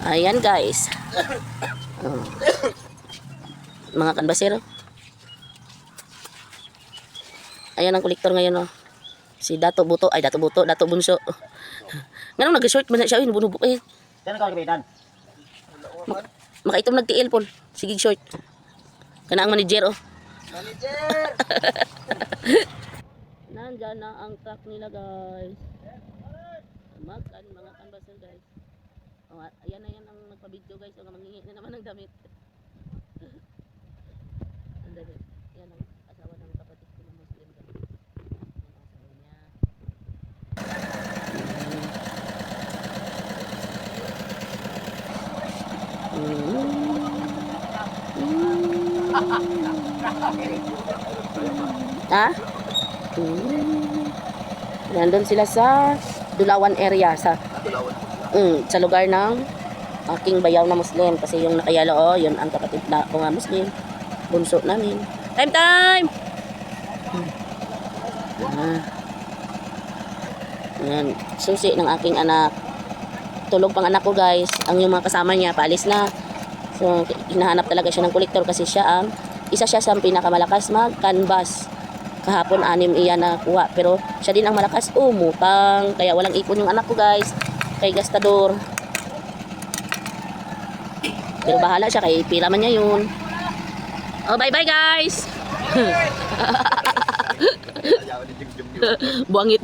Ayan guys. Oh. Mga kanbasero. Ayan ang kolektor ngayon oh. Si Dato Buto, ay Dato Buto, Dato Bunso. Ngano nag-short man na siya, nubunubok eh. Saan ka kapitan? Makaitom nagtiil pol. Sige short. Kana ang manager oh. Manager! Nandyan na ang truck nila guys. Mga kanbasero guys. Oh, ayan na yan ang nagpa-video guys. O manghingi na naman ng damit. Ang damit. Yan ang asawa ng kapatid ko ng Muslim guys. Yan ang asawa niya. Ha? Nandun sila sa Dulawan area sa lugar ng aking bayaw na Muslim kasi yung nakayalo oh, yun ang kapatid na ko nga Muslim, bunso namin. Time! Yan, susi ng aking anak. Tulog pang anak ko guys. Ang yung mga kasama niya paalis na. So hinahanap talaga siya ng kolektor kasi siya ang isa siya sa pinakamalakas mag-canvas. Kahapon 6 iyan na kuha pero siya din ang malakas umutang kaya walang ipon yung anak ko guys kay gastador. Pero bahala siya kay pira man niya yun. Oh, bye bye guys. Buangit.